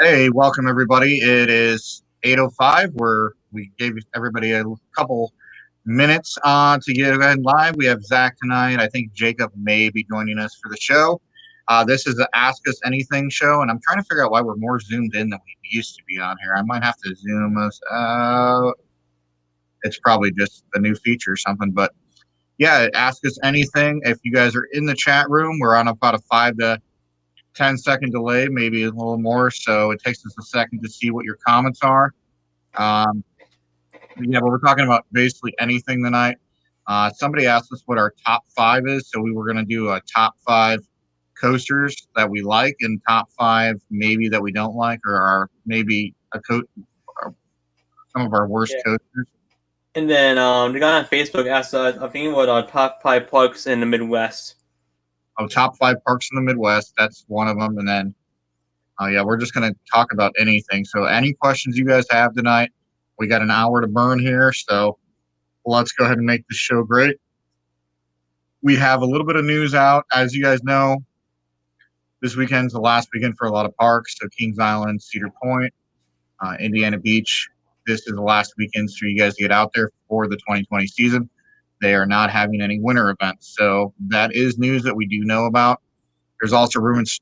Hey, welcome everybody. It is 8:05. We gave everybody a couple minutes to get in live. We have Zach tonight. I think Jacob may be joining us for the show. This is the Ask Us Anything show, and I'm trying to figure out why we're more zoomed in than we used to be on here. I might have to zoom us out. It's probably just the new feature or something, but yeah, Ask Us Anything. If you guys are in the chat room, we're on about a 5 to 10-second delay, maybe a little more. So it takes us a second to see what your comments are. But we're talking about basically anything tonight. Somebody asked us what our top 5 is. So we were going to do a top 5 coasters that we like and top 5 maybe that we don't like, or maybe some of our worst coasters. And then the guy on Facebook asked us, I think, what our top 5 parks in the Midwest. Oh, top 5 parks in the Midwest. That's one of them. And then, we're just going to talk about anything. So any questions you guys have tonight, we got an hour to burn here. So let's go ahead and make this show great. We have a little bit of news out. As you guys know, this weekend's the last weekend for a lot of parks. So Kings Island, Cedar Point, Indiana Beach. This is the last weekend for you guys to get out there for the 2020 season. They are not having any winter events. So that is news that we do know about. There's also rumors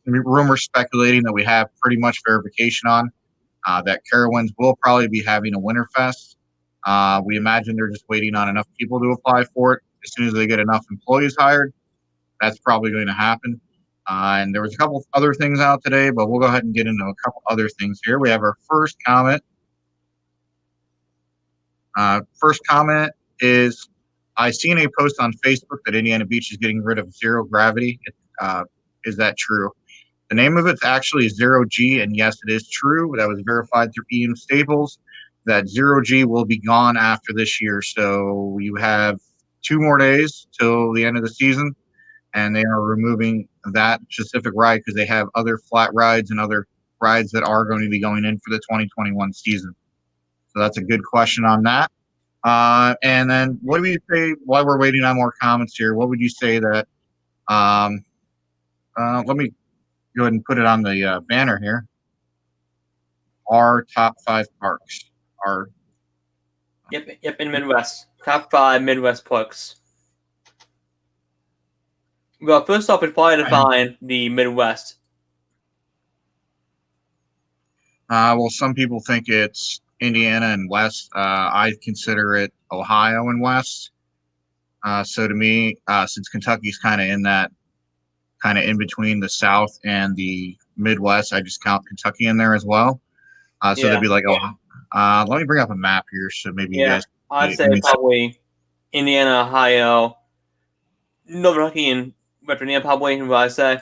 speculating that we have pretty much verification on that Carowinds will probably be having a winter fest. We imagine they're just waiting on enough people to apply for it. As soon as they get enough employees hired, that's probably going to happen. And there was a couple of other things out today, but we'll go ahead and get into a couple other things here. We have our first comment. First comment is, I seen a post on Facebook that Indiana Beach is getting rid of zero gravity. Is that true? The name of it's actually Zero G, and yes, it is true. That was verified through Ian Staples. That Zero G will be gone after this year. So you have 2 more days till the end of the season, and they are removing that specific ride because they have other flat rides and other rides that are going to be going in for the 2021 season. So that's a good question on that. And then what do you say while we're waiting on more comments here? What would you say that let me go ahead and put it on the banner here. Our top 5 parks are. Yep, in Midwest. Top 5 Midwest parks. Well, first off, it's probably define the Midwest. Well, some people think it's Indiana and West. I consider it Ohio and West. So to me, since Kentucky's kind of in between the South and the Midwest, I just count Kentucky in there as well. So they'd be like, let me bring up a map here so maybe you guys. I'd say probably Indiana, Ohio, Northern Kentucky, and West Virginia, probably, what I'd say.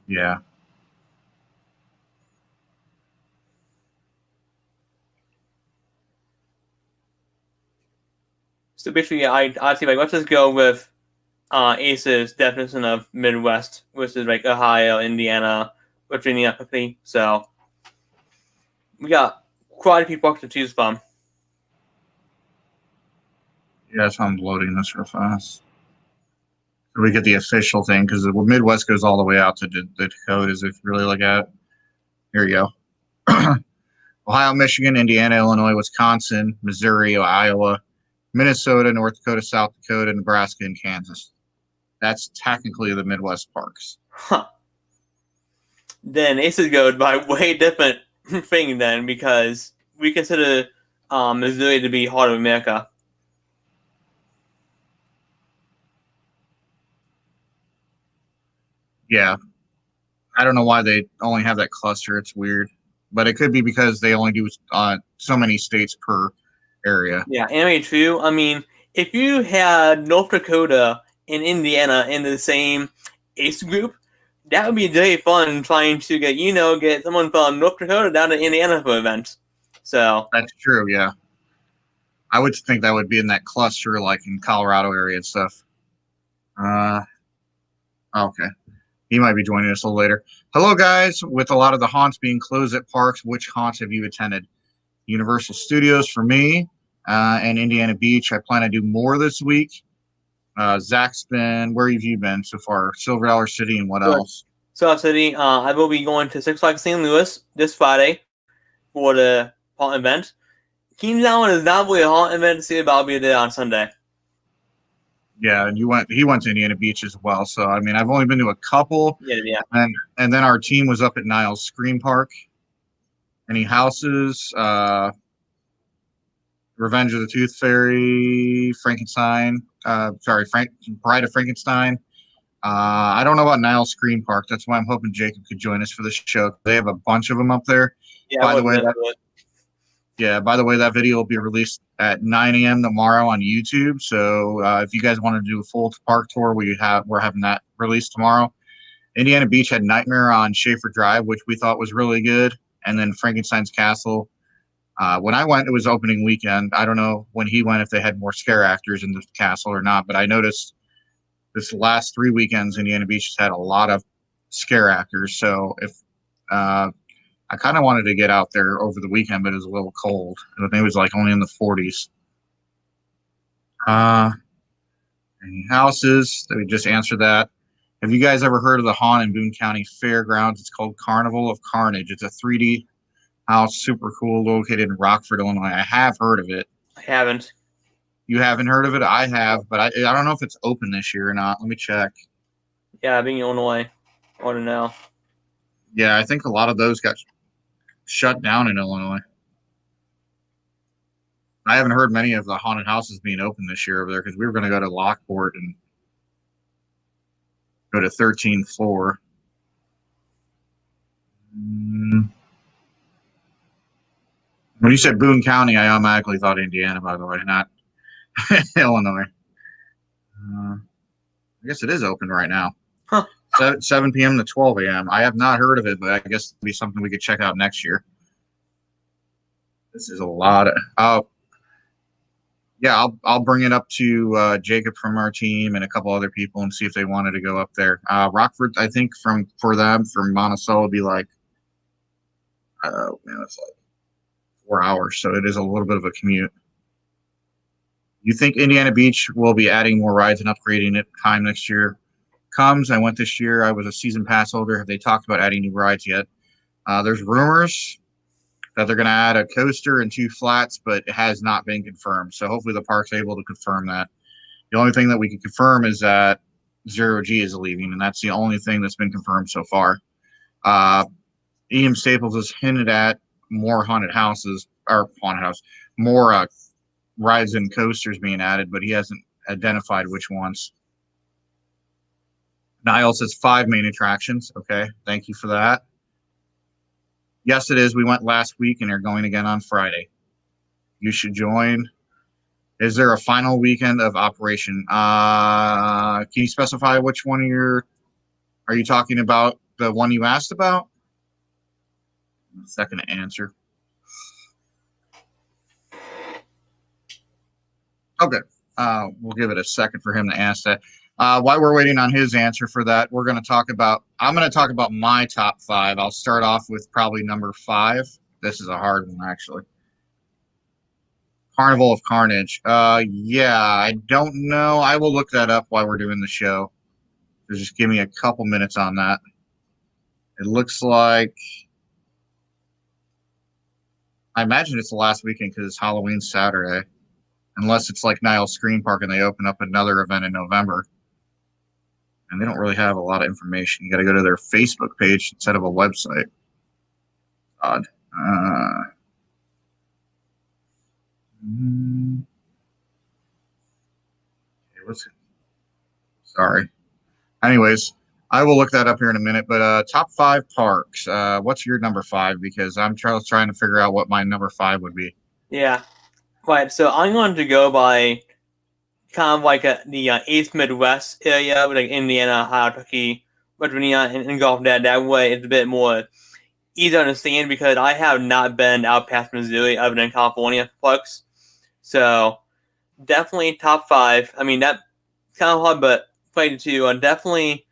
Yeah. So basically, I'd say, let's just go with Ace's definition of Midwest, which is like Ohio, Indiana, Virginia, so we got quite a few parks to choose from. Yeah, so I'm loading this real fast. So we get the official thing because the Midwest goes all the way out to the Dakotas. If you really look at it, here you go. Ohio, Michigan, Indiana, Illinois, Wisconsin, Missouri, Iowa, Minnesota, North Dakota, South Dakota, Nebraska, and Kansas. That's technically the Midwest parks. Huh. Then Aces goes by way different thing then, because we consider Missouri to be heart of America. Yeah. I don't know why they only have that cluster. It's weird. But it could be because they only do so many states per area. Yeah, and true. I mean, if you had North Dakota and Indiana in the same ACE group, that would be very fun trying to get someone from North Dakota down to Indiana for events. So that's true, yeah. I would think that would be in that cluster, like in Colorado area and stuff. Okay. He might be joining us a little later. Hello, guys. With a lot of the haunts being closed at parks, which haunts have you attended? Universal Studios for me, and Indiana Beach. I plan to do more this week. Zach's been, where have you been so far? Silver Dollar City and what else? Saw City. I will be going to Six Flags St. Louis this Friday for the haunt event. Keen's Island is not really a haunt event to see, but I'll be there on Sunday. Yeah, and he went to Indiana Beach as well. So I mean, I've only been to a couple, Yeah. and then our team was up at Niles Scream Park. Any houses? Revenge of the Tooth Fairy, Frankenstein. Bride of Frankenstein. I don't know about Niles Scream Park. That's why I'm hoping Jacob could join us for the show. They have a bunch of them up there. Yeah, By the way, that video will be released at 9 a.m. tomorrow on YouTube. So if you guys want to do a full park tour, we're having that released tomorrow. Indiana Beach had Nightmare on Schaefer Drive, which we thought was really good, and then Frankenstein's Castle. When I went, it was opening weekend. I don't know when he went if they had more scare actors in the castle or not, but I noticed this last 3 weekends, Indiana Beach has had a lot of scare actors. So if I kind of wanted to get out there over the weekend, but it was a little cold. I think it was like only in the 40s. Any houses? We just answered that. Have you guys ever heard of the haunt in Boone County Fairgrounds? It's called Karnival of Karnage. It's a 3D house, super cool, located in Rockford, Illinois. I have heard of it. I haven't. You haven't heard of it? I have, but I don't know if it's open this year or not. Let me check. Yeah, being in Illinois. I want to know. Yeah, I think a lot of those got shut down in Illinois. I haven't heard many of the haunted houses being open this year over there because we were going to go to Lockport and go to 13th floor. When you said Boone County, I automatically thought Indiana, by the way, not Illinois. I guess it is open right now. Huh. 7 p.m. to 12 a.m. I have not heard of it, but I guess it'll be something we could check out next year. This is a lot of. Yeah, I'll bring it up to Jacob from our team and a couple other people and see if they wanted to go up there. Rockford, I think for Monticello would be like, it's like 4 hours, so it is a little bit of a commute. You think Indiana Beach will be adding more rides and upgrading it time next year comes? I went this year. I was a season pass holder. Have they talked about adding new rides yet? There's rumors that they're going to add a coaster and 2 flats, but it has not been confirmed. So hopefully the park's able to confirm that. The only thing that we can confirm is that Zero G is leaving, and that's the only thing that's been confirmed so far. E.M. Staples has hinted at more more rides and coasters being added, but he hasn't identified which ones. Niles says 5 main attractions. Okay, thank you for that. Yes, it is. We went last week and are going again on Friday. You should join. Is there a final weekend of operation? Can you specify which one are you talking about? The one you asked about? A second to answer. Okay. We'll give it a second for him to ask that. While we're waiting on his answer for that, I'm going to talk about my top 5. I'll start off with probably number 5. This is a hard one, actually. Karnival of Karnage. Yeah, I don't know. I will look that up while we're doing the show. So just give me a couple minutes on that. It looks like, I imagine it's the last weekend because it's Halloween Saturday. Unless it's like Niles Scream Park and they open up another event in November. And they don't really have a lot of information. You got to go to their Facebook page instead of a website. Odd. Sorry. Anyways, I will look that up here in a minute. But top 5 parks. What's your number 5? Because I'm trying to figure out what my number 5 would be. Yeah. Right. So I'm going to go by kind of like the East Midwest area, like Indiana, Ohio, Kentucky, Virginia, and golf that. That way it's a bit more easy to understand because I have not been out past Missouri other than California parks. So definitely top 5. I mean, that's kind of hard, but played to definitely.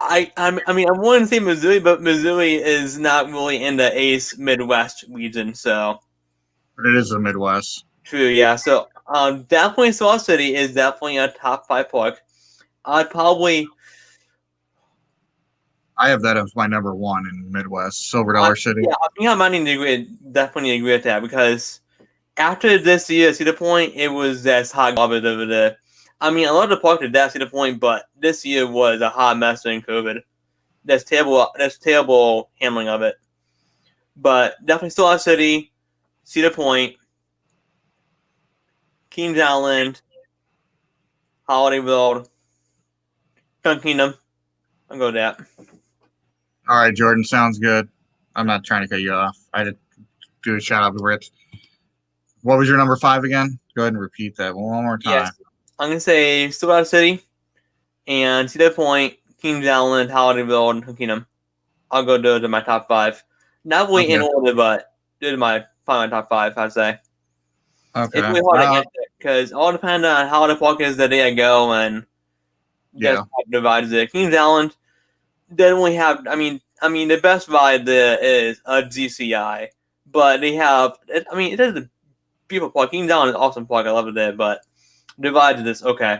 I want to say Missouri, but Missouri is not really in the East Midwest region, so. But it is the Midwest. True, yeah. So definitely Saw City is definitely a top 5 park. I'd probably I have that as my number one in Midwest, Silver Dollar City. Yeah, I think I might definitely agree with that because after this year, Cedar Point, it was that's hot garbage over there. I mean, a lot of the park did that Cedar Point, but this year was a hot mess during COVID. That's terrible. That's terrible handling of it. But definitely Silver Dollar City, Cedar Point, Kings Island, Holiday World, Sun Kingdom. I'll go with that. All right, Jordan, sounds good. I'm not trying to cut you off. I did do a shout out to Rich. What was your number 5 again? Go ahead and repeat that one more time. Yes, I'm gonna say Silver Dollar City and Cedar Point, Kings Island, Holiday World, and Sun Kingdom. I'll go to my top 5. Not really in order, but those are my top 5. I'd say. Okay. It's really hard to answer because all depends on how the park is the day I go and just divides it. Kings Island doesn't really have. I mean, the best ride there is a GCI, but they have. It is a beautiful park. Kings Island is an awesome park. I love it there, but divides is okay.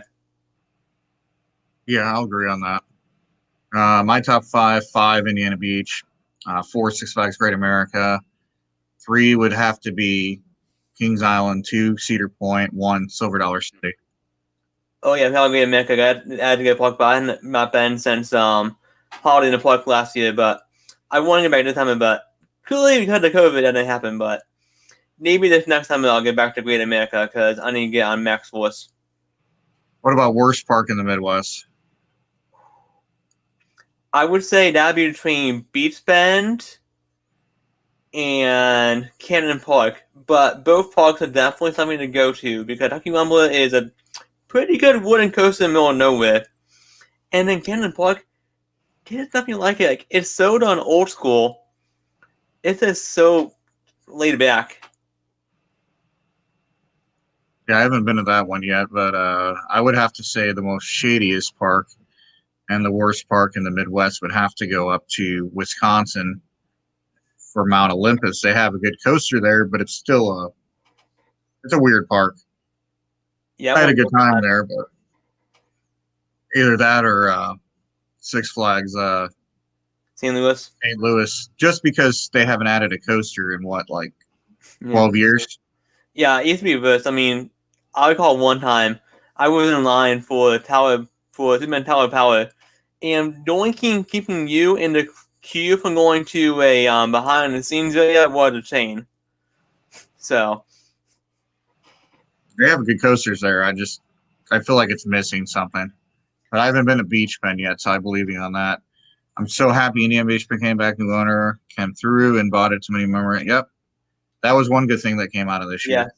Yeah, I'll agree on that. My top 5: Indiana Beach, 4 Six Flags Great America, 3 would have to be Kings Island, 2 Cedar Point, 1 Silver Dollar City. Oh yeah, Holiday America. I had to get park, but I hadn't not been since Holiday in the Park last year. But I want to get back this time, but clearly because of COVID, that didn't happen. But maybe this next time I'll get back to Great America because I need to get on Max Force. What about worst park in the Midwest? I would say that'd be between Beach Bend and Cannon Park, but both parks are definitely something to go to because Tucky Rumbler is a pretty good wooden coaster in the middle of nowhere. And then Cannon Park, there's nothing like it. Like, it's so done old school. It's just so laid back. Yeah, I haven't been to that one yet, but I would have to say the most shadiest park and the worst park in the Midwest would have to go up to Wisconsin for Mount Olympus. They have a good coaster there, but it's still it's a weird park. Yeah, I had a good time there, but either that or Six Flags St. Louis. St. Louis, just because they haven't added a coaster in what, like 12 years? Yeah, it used to be reversed. I mean, I recall one time I was in line for Superman Tower Power, and the only thing keeping you in the queue from going to a behind the scenes area was a chain. So They have good coasters there. I feel like it's missing something. But I haven't been to Beach Bend yet, so I believe you on that. I'm so happy Indiana Beach came back, new owner came through and bought it to many memories. Yep. That was one good thing that came out of this year.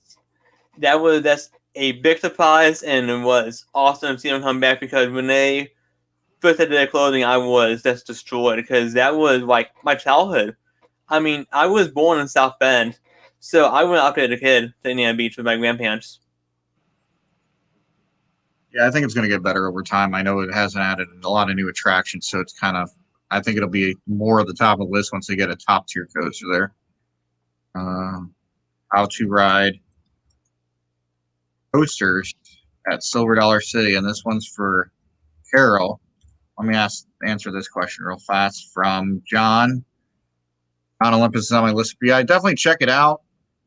Yeah, that's a big surprise, and it was awesome to see them come back because when they first had their closing, I was just destroyed because that was like my childhood. I mean, I was born in South Bend, so I went up there as a kid to Indiana Beach with my grandparents. Yeah, I think it's going to get better over time. I know it hasn't added a lot of new attractions, so it's kind of, I think it'll be more at the top of the list once they get a top tier coaster there. How to ride coasters at Silver Dollar City, and this one's for Carol. Let me answer this question real fast from John. Mount Olympus is on my list. Yeah, I definitely check it out.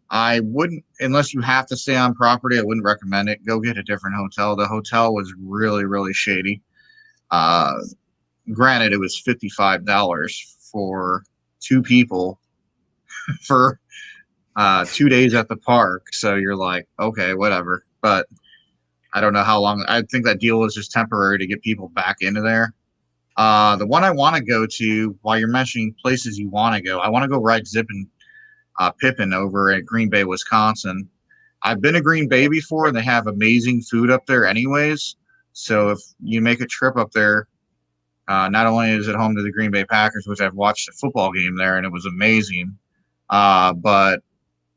I wouldn't, unless you have to stay on property, I wouldn't recommend it. Go get a different hotel. The hotel was really, really shady. Granted, it was $55 for 2 people for 2 days at the park. So you're like, okay, whatever. But I don't know how long. I think that deal is just temporary to get people back into there. The one I want to go to, while you're mentioning places you want to go, I want to go ride Zippin' Pippin over at Green Bay, Wisconsin. I've been to Green Bay before, and they have amazing food up there anyways. So if you make a trip up there, not only is it home to the Green Bay Packers, which I've watched a football game there, and it was amazing, but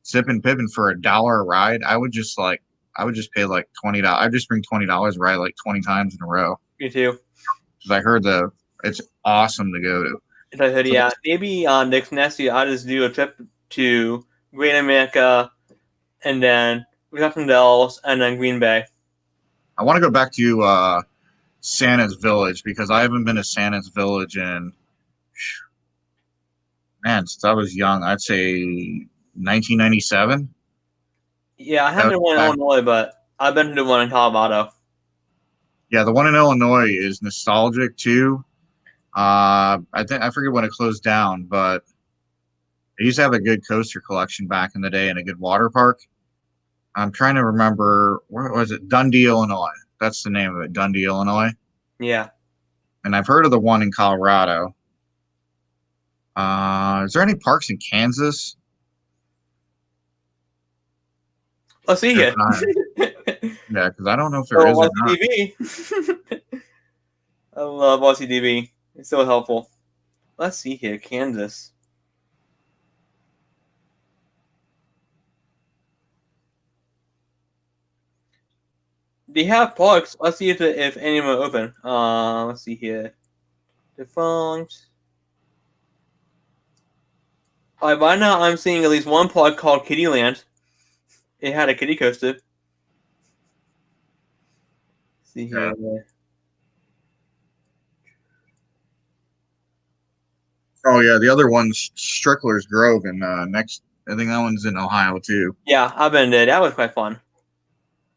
Zippin' Pippin for $1 a ride, I would just pay like $20. I'd just bring $20 a ride like 20 times in a row. Me too. Because I heard it's awesome to go to. I heard, yeah. Maybe next year I'll just do a trip to Great America, and then Wisconsin Dells, and then Green Bay. I want to go back to Santa's Village because I haven't been to Santa's Village in Man, since I was young, I'd say 1997. Yeah, I That haven't was been to one in back. Illinois, but I've been to the one in Colorado. Yeah, the one in Illinois is nostalgic too. I forget when it closed down, but they used to have a good coaster collection back in the day and a good water park. I'm trying to remember, where was it? Dundee, Illinois. That's the name of it, Dundee, Illinois. Yeah. And I've heard of the one in Colorado. Is there any parks in Kansas? Let's see If here. not, yeah, because I don't know if there So, is or watch not. TV. I love LCDB. It's so helpful. Let's see here, Kansas. They have parks. Let's see if any of them are open. Let's see here. Defunct. Alright, by now I'm seeing at least one park called Kittyland. It had a kitty coaster. Let's see Yeah. here. Oh yeah, the other one's Strickler's Grove, and next, I think that one's in Ohio too. Yeah, I've been there. That was quite fun.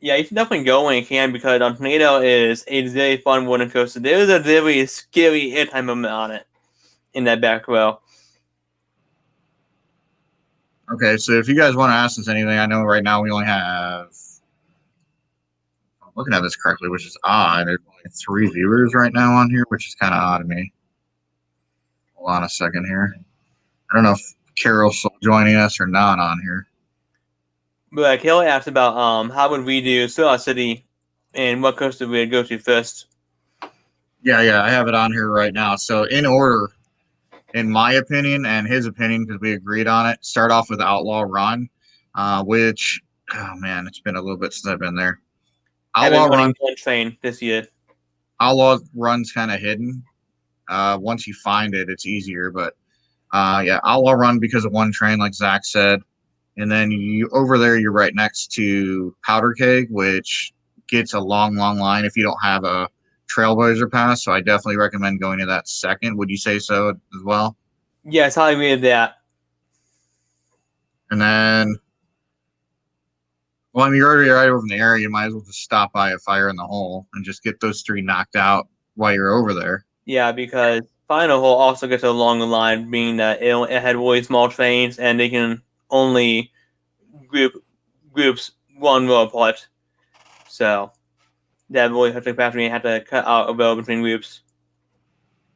Yeah, you should definitely go when you can because Tornado is a very fun wooden coaster. There's a very scary airtime moment on it in that back row. Okay, so if you guys want to ask us anything, I know right now we only have, I'm looking at this correctly, which is odd. There's only 3 viewers right now on here, which is kind of odd to me. Hold on a second here. I don't know if Carol's still joining us or not on here. But Kelly asked about how would we do Solar City and what coaster we'd go to first. Yeah, I have it on here right now. So in order, in my opinion and his opinion, because we agreed on it, start off with Outlaw Run, which, oh man, it's been a little bit since I've been there. I've been Outlaw running Run, one train this year. Outlaw Run's kind of hidden. Once you find it, it's easier. But yeah, Outlaw Run because of one train, like Zach said. And then you over there, you're right next to Powder Keg, which gets a long line if you don't have a Trailblazer pass. So I definitely recommend going to that second. Would you say so as well? Yes, I agree with that. And then, well, I mean, you're already right over in the area. You might as well just stop by a Fire in the Hole and just get those 3 knocked out while you're over there. Yeah, because Final Hole also gets a longer line, being that it had really small trains and they can only groups one row apart. So that really hurts the capacity and had to cut out a row between groups.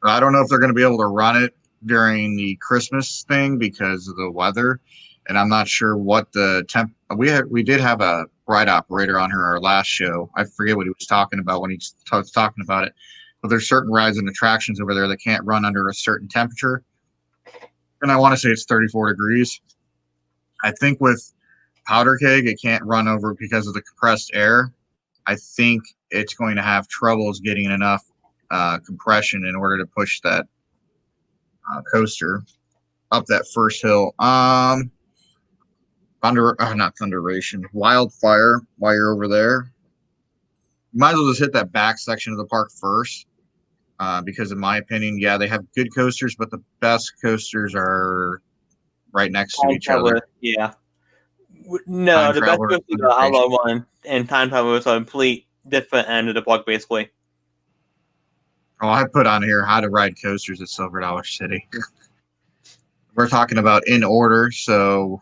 I don't know if they're going to be able to run it during the Christmas thing because of the weather, and I'm not sure what the temp. We did have a ride operator on her our last show. I forget what he was talking about when he was talking about it, but there's certain rides and attractions over there that can't run under a certain temperature, and I want to say it's 34 degrees. I think with Powder Keg, it can't run over because of the compressed air. I think it's going to have troubles getting enough compression in order to push that coaster up that first hill. Not Thunderation, Wildfire. While you're over there, you might as well just hit that back section of the park first, because in my opinion, yeah, they have good coasters, but the best coasters are right next to Time each other. yeah. No, Time the best Traveler, coaster is the Outlaw one, and Time Traveler is a complete different end of the park, basically. Oh, I put on here how to ride coasters at Silver Dollar City. We're talking about in order, so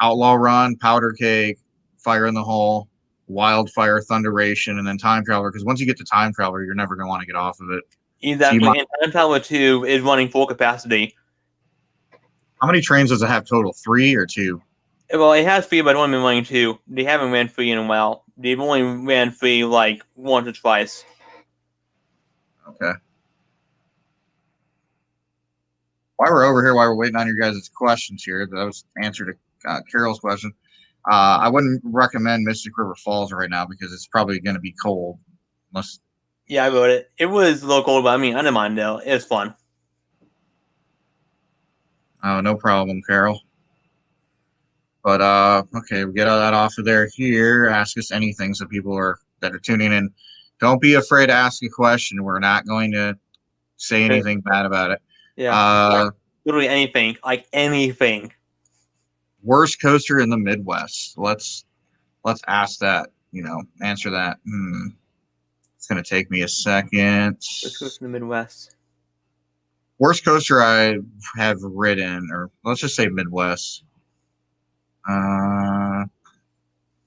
Outlaw Run, Powder Keg, Fire in the Hole, Wildfire, Thunderation, and then Time Traveler. Because once you get to Time Traveler, you're never going to want to get off of it. Exactly, So and Time Traveler 2 is running full capacity. how many trains does it have total? 3 or 2? Well, it has 3, but it's only been running 2. They haven't ran 3 in a while. They've only ran 3 like once or twice. Okay. While we're over here, while we're waiting on your guys' questions here, that was answered to Carol's question. I wouldn't recommend Mystic River Falls right now because it's probably going to be cold. Yeah, I wrote it. It was a little cold, but I mean, I didn't mind though. It was fun. Oh, no problem, Carol. But okay, we get all that off of there. Here, ask us anything, so people that are tuning in, don't be afraid to ask a question. We're not going to say anything bad about it. Yeah. Literally anything. Like anything. Worst coaster in the Midwest. Let's ask that. Answer that. It's gonna take me a second. Let's go to the Midwest. Worst coaster I have ridden, or let's just say Midwest.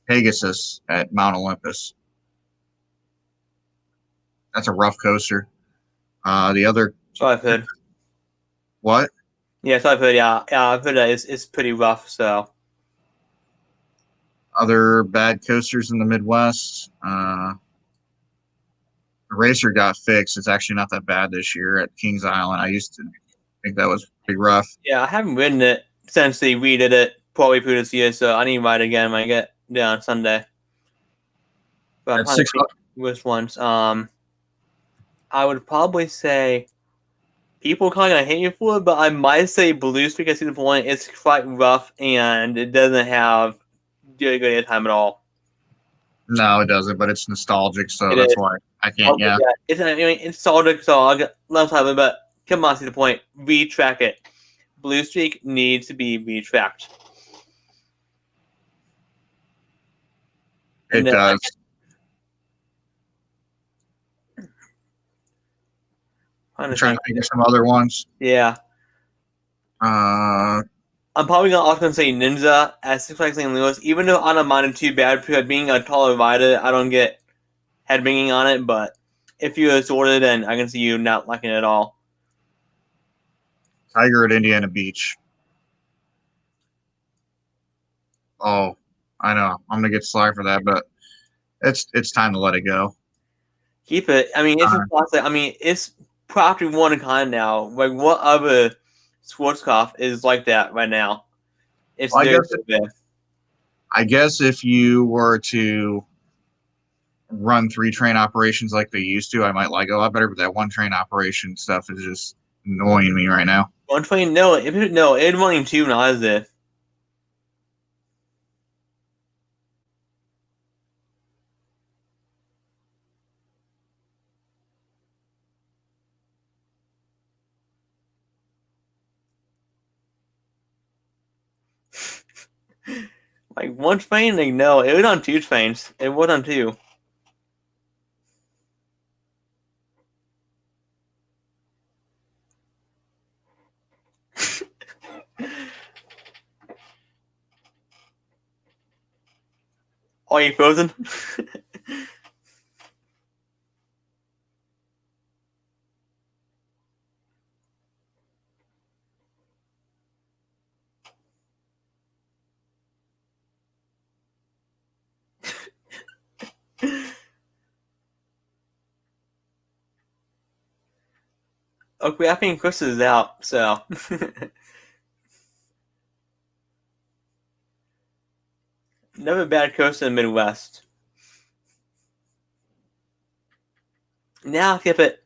Pegasus at Mount Olympus. That's a rough coaster. The other. So I've heard. What? Yeah, so I've heard. Yeah, I've heard that it's pretty rough. So. Other bad coasters in the Midwest. The racer got fixed. It's actually not that bad this year at Kings Island. I used to think that was pretty rough. Yeah, I haven't ridden it since they redid it probably previous year, so I need to ride it again when I get down Sunday. But I'm trying to think which ones. I would probably say people kind of hate you for it, but I might say Blue Streak. I see the point. It's quite rough and it doesn't have really good airtime at all. No, it doesn't, but it's nostalgic, so that's why I can't. Yeah, it's nostalgic, so I'll get less time of it. But come on, see the point. Retrack it. Blue Streak needs to be retracked. It does. I'm trying to think of some other ones. Yeah. I'm probably also going to say Ninja at Six Flags St. Louis, even though I don't mind it too bad because being a taller rider, I don't get headbanging on it, but if you sort it, then I can see you not liking it at all. Tiger at Indiana Beach. Oh, I know. I'm going to get slack for that, but it's time to let it go. Keep it. I mean, it's classic. I mean, it's probably one of a kind now. Like, what other sports car is like that right now? It's I guess if you were to run 3 train operations like they used to, I might like it a lot better, but that 1 train operation stuff is just annoying me right now. 1 train? No, it's running 2 now, is it? Like 1 train? Like, no, it was on 2 trains. It was on 2. Are you frozen? Okay, I think Chris is out, so. Never bad coaster in the Midwest. Now, skip it.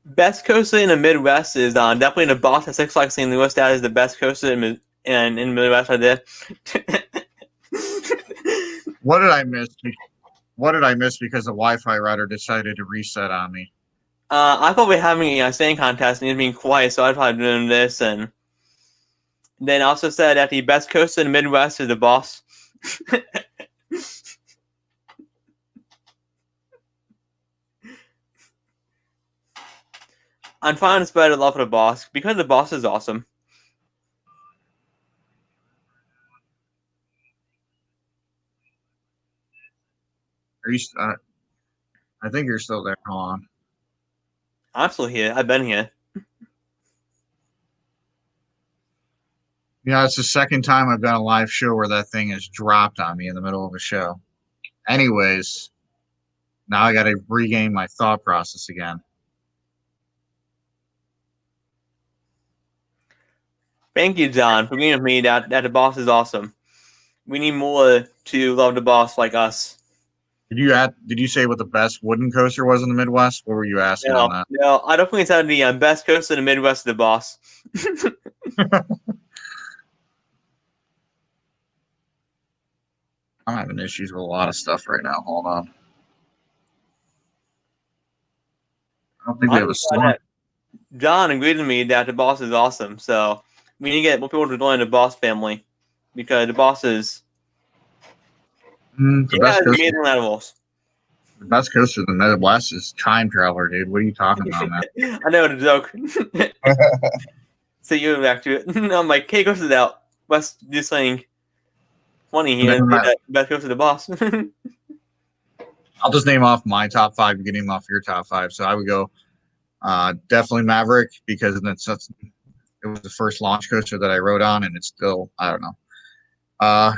Best coaster in the Midwest is definitely the boss at Six Flags St. Louis. That is the best coaster in the Midwest I did. What did I miss? What did I miss because the Wi-Fi router decided to reset on me? I thought we were having a saying contest and you're being quiet, so I tried doing this. And then also said that the best coaster in the Midwest is the boss. I'm trying to spread the love for the boss because the boss is awesome. Are you? I think you're still there. Hold on. I'm still here. I've been here. It's the second time I've done a live show where that thing has dropped on me in the middle of a show. Anyways, now I got to regain my thought process again. Thank you, John, for being with me that the boss is awesome. We need more to love the boss like us. Did you say what the best wooden coaster was in the Midwest? What were you asking on that? No, I don't think it's out of the best coaster in the Midwest is the boss. I'm having issues with a lot of stuff right now. Hold on. I don't think we have a storm. John agreed with me that the boss is awesome. So we need to get more people to join the boss family because the boss is The best coaster, amazing animals. the best coaster in the Midwest is Time Traveler, dude. What are you talking about, man? I know the joke. So you went back to it. I'm like, hey, goes out. What's this thing? Funny here. That best goes to the boss. I'll just name off my top 5. You can name off your top 5. So I would go definitely Maverick because it was the first launch coaster that I rode on, and it's still, I don't know.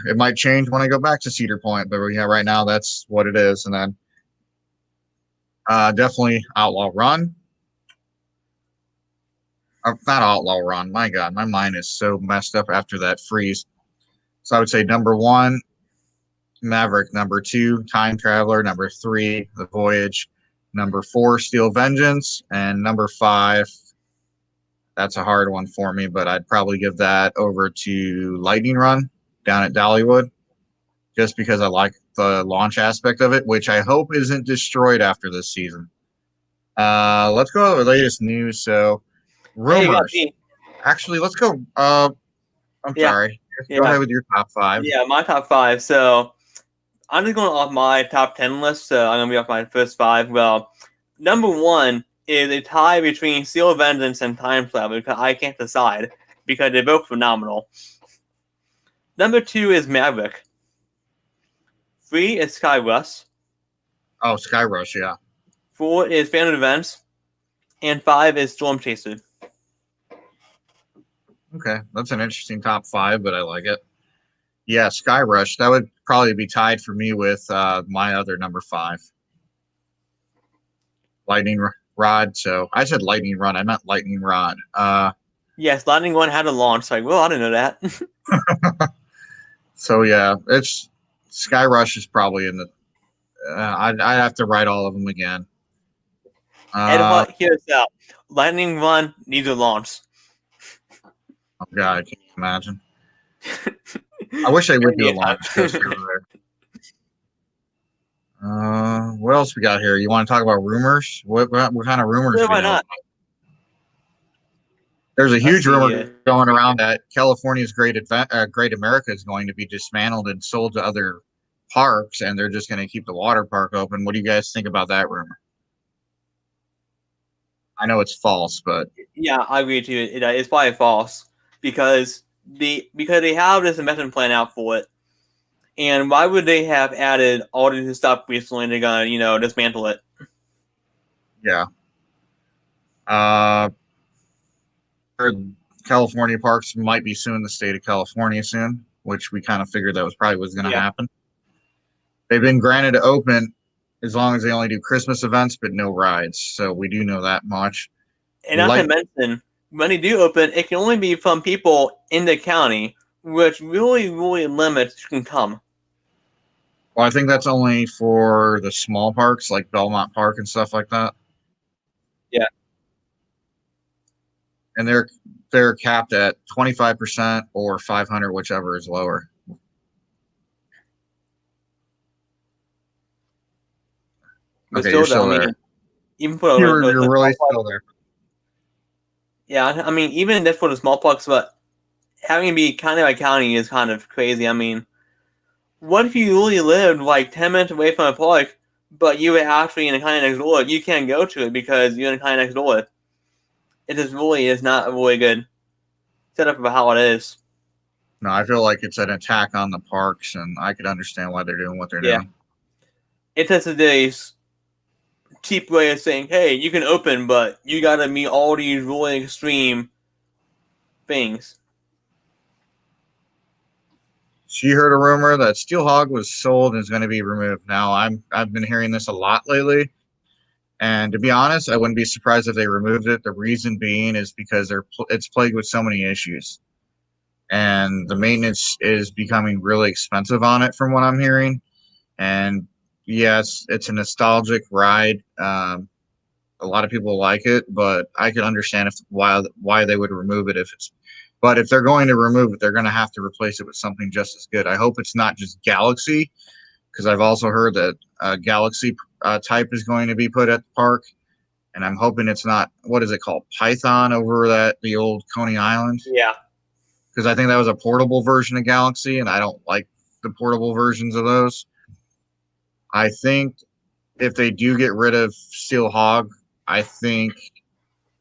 It might change when I go back to Cedar Point, but yeah, right now that's what it is. And then definitely Outlaw Run. Not Outlaw Run. My God, my mind is so messed up after that freeze. So I would say number 1, Maverick. Number 2, Time Traveler. Number 3, The Voyage. Number 4, Steel Vengeance. And number 5, that's a hard one for me, but I'd probably give that over to Lightning Run down at Dollywood, just because I like the launch aspect of it, which I hope isn't destroyed after this season. Let's go to the latest news. So, rumors. Hey, actually, let's go. I'm sorry. Go ahead with your top 5. Yeah, my top 5. So, I'm just going off my top 10 list. So, I'm going to be off my first 5. Well, number 1 is a tie between Steel Vengeance and Time Traveler because I can't decide because they're both phenomenal. Number 2 is Maverick. 3 is Skyrush. Oh, Skyrush, yeah. 4 is Phantom Events. And 5 is Storm Chaser. Okay, that's an interesting top 5, but I like it. Yeah, Skyrush. That would probably be tied for me with my other number 5. Lightning Rod. So I said Lightning Run. I meant Lightning Rod. Yes, Lightning Run had a launch. Like, well, I didn't know that. So yeah, it's Skyrush is probably in the. I'd have to write all of them again. And here's out. Lightning Run needs a launch. Oh God, can you imagine? I wish I would do a launch coaster over there. What else we got here? You want to talk about rumors? What kind of rumors? Why not? There's a huge rumor going around that California's Great America is going to be dismantled and sold to other parks, and they're just going to keep the water park open. What do you guys think about that rumor? I know it's false, but yeah, I agree with you. It's probably false because they have this investment plan out for it, and why would they have added all this stuff recently? They're gonna dismantle it. Yeah. California parks might be suing the state of California soon, which we kind of figured that was probably what's going to happen. They've been granted to open as long as they only do Christmas events, but no rides. So we do know that much. And not to mention, when they do open, it can only be from people in the county, which really, really limits who can come. Well, I think that's only for the small parks like Belmont Park and stuff like that. Yeah. And they're capped at 25% or 500, whichever is lower. But okay, you're still there. Even for you're really still there. Yeah, I mean, even that's for the small parks, but having it be county by county is kind of crazy. I mean, what if you really lived like 10 minutes away from a park, but you were actually in the county next door? You can't go to it because you're in the county next door. It just really is not a really good setup of how it is. No, I feel like it's an attack on the parks, and I could understand why they're doing what they're doing. It's just today's cheap way of saying, hey, you can open, but you got to meet all these really extreme things. She heard a rumor that Steel Hog was sold and is going to be removed. Now, I've been hearing this a lot lately. And to be honest, I wouldn't be surprised if they removed it. The reason being is because it's plagued with so many issues. And the maintenance is becoming really expensive on it from what I'm hearing. And yes, it's a nostalgic ride. A lot of people like it, but I can understand why they would remove it but if they're going to remove it, they're going to have to replace it with something just as good. I hope it's not just Galaxy, because I've also heard that Galaxy type is going to be put at the park, and I'm hoping it's not, what is it called, Python over the old Coney Island, Yeah. because I think that was a portable version of Galaxy, and I don't like the portable versions of those. I think if they do get rid of Steel Hog, I think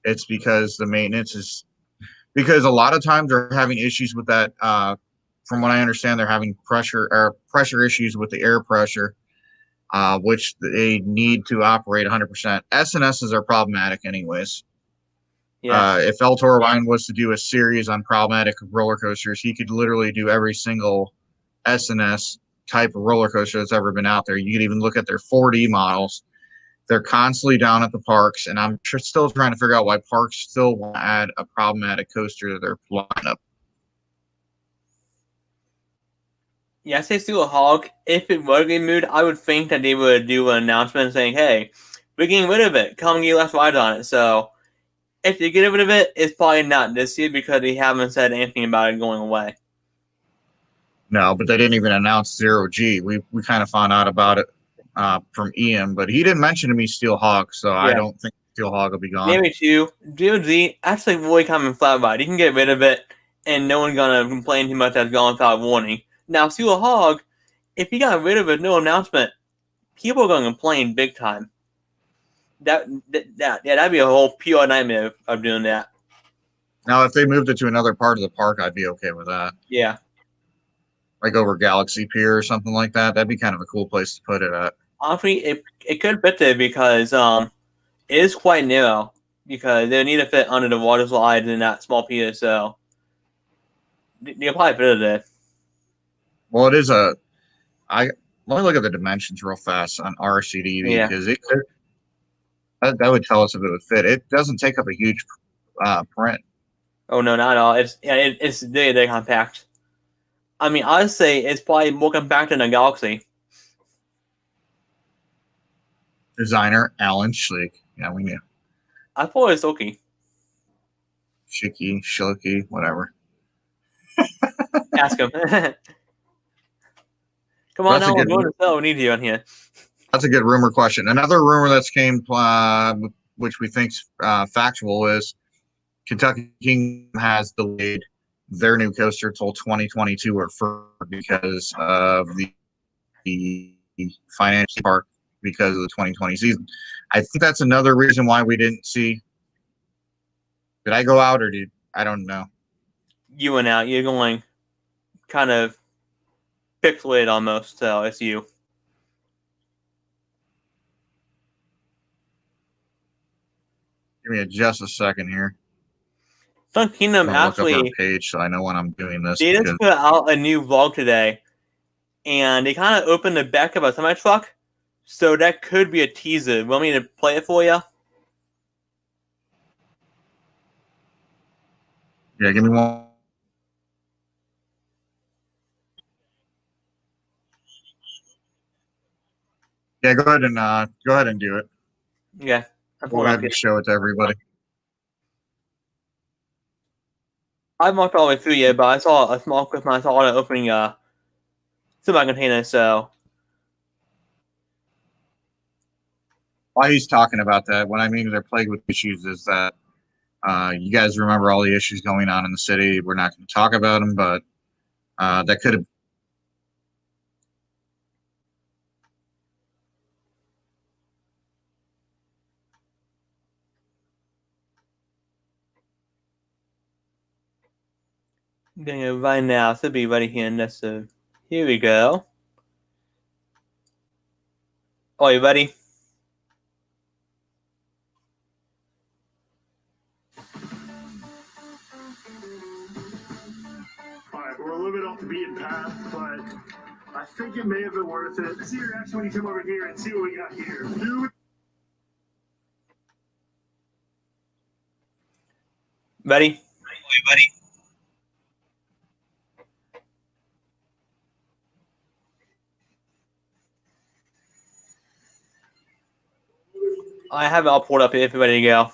it's because the maintenance is, because a lot of times they're having issues with that. From what I understand, they're having pressure issues with the air pressure, which they need to operate 100%. SNSs are problematic, anyways. Yes. If El Toro was to do a series on problematic roller coasters, he could literally do every single SNS type of roller coaster that's ever been out there. You could even look at their 4D models. They're constantly down at the parks, and I'm still trying to figure out why parks still want to add a problematic coaster to their lineup. Yeah, I say Steel Hog. If it were getting moved, I would think that they would do an announcement saying, "Hey, we're getting rid of it. Come and get left ride on it." So if they get rid of it, it's probably not this year because they haven't said anything about it going away. No, but they didn't even announce Zero G. We kind of found out about it from Ian, but he didn't mention to me Steel Hog, so I don't think Steel Hog will be gone. Maybe too. DOG actually really coming flat ride. You can get rid of it, and no one's gonna complain too much that's gone without warning. Now, Steel Hog, if you got rid of it, no announcement, people are gonna complain big time. That'd be a whole PR nightmare of doing that. Now, if they moved it to another part of the park, I'd be okay with that. Yeah. Like over Galaxy Pier or something like that. That'd be kind of a cool place to put it at. Honestly, it could fit there because it is quite narrow because they need to fit under the water slides in that small pier, so they'll probably fit it there. Well, it is let me look at the dimensions real fast on RCDB because it could. That would tell us if it would fit. It doesn't take up a huge print. Oh no, not at all. It's very compact. I mean, I'd say it's probably more compact than a Galaxy. Designer Alan Schlick. Yeah, we knew. I thought it was okay. Schlicky, whatever. Ask him. Come on, now, we need you on here. That's a good rumor question. Another rumor that's came, which we think's factual, is Kentucky Kingdom has delayed their new coaster till 2022 or further because of the financial part because of the 2020 season. I think that's another reason why we didn't see. Did I go out or I don't know. You went out. You're going kind of pixelated almost, so it's you. Give me just a second here. Sun Kingdom actually look up our page so I know when I'm doing this. They just put out a new vlog today, and they kind of opened the back of a semi truck, so that could be a teaser. Want me to play it for you? Yeah, give me one. Yeah, go ahead and do it. Yeah, Go ahead and show it to everybody. I've walked all the way through yet, but I saw a small clip and I saw it opening a semi container. So while he's talking about that, what I mean they're plagued with issues is that you guys remember all the issues going on in the city. We're not going to talk about them, but that could have. I'm doing it right now. Should be ready here in this. Here we go. Oh, you ready? Alright, we're a little bit off the beaten path, but I think it may have been worth it. See your reaction when you come over here and see what we got here. Ready? Are you ready? I have it all pulled up here if you're ready to go.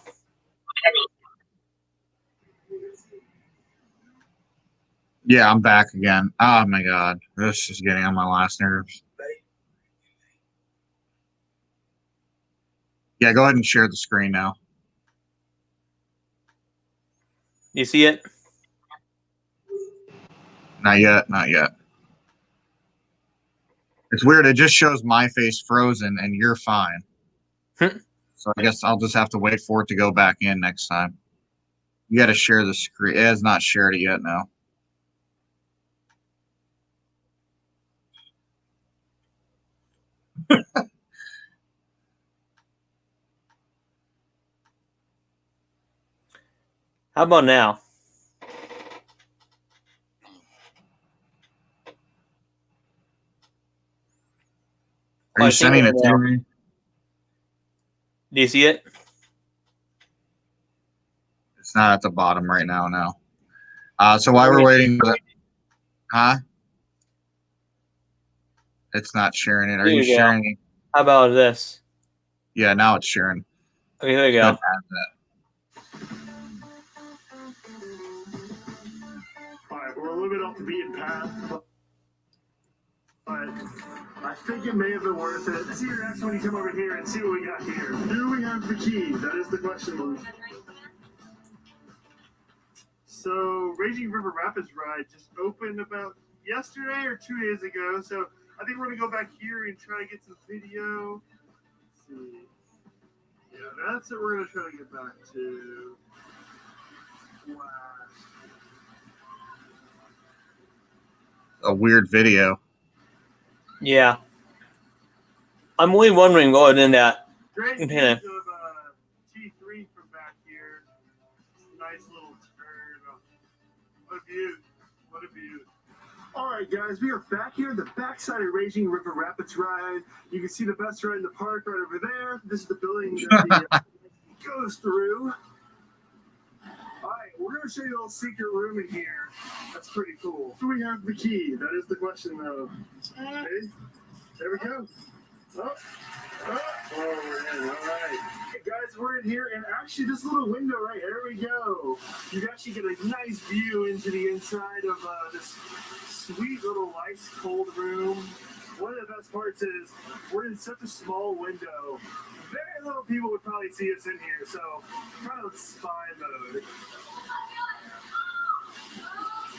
Yeah, I'm back again. Oh my god, this is getting on my last nerves. Yeah, go ahead and share the screen now. You see it? Not yet, not yet. It's weird. It just shows my face frozen and you're fine. So I guess I'll just have to wait for it to go back in next time. You got to share the screen. It has not shared it yet now. How about now? Are you sending it to me? Do you see it? It's not at the bottom right now, no. So while we're waiting for that, huh? It's not sharing it. Are you sharing it? How about this? Yeah, now it's sharing. Okay, here we go. Alright, we're a little bit off the beaten path, but I think it may have been worth it. See your reaction when you come over here and see what we got here. Do we have the key? That is the question. So, Raging River Rapids ride just opened about yesterday or 2 days ago. So, I think we're going to go back here and try to get some video. Let's see. Yeah, that's what we're going to try to get back to. Wow. A weird video. Yeah. I'm only wondering what in that. Great views Okay. of T3 from back here. Nice little turn. What a view. What a view. All right, guys, we are back here at the backside of Raging River Rapids ride. You can see the best ride in the park right over there. This is the building that the goes through. All right, we're going to show you a little secret room in here. That's pretty cool. Do we have the key? That is the question, though. Okay, there we go. Oh, we're in. All right. Hey, guys, we're in here, and actually, this little window right here, we go. You can actually get a nice view into the inside of this sweet little ice cold room. One of the best parts is we're in such a small window. Very little people would probably see us in here, so kind of spy mode.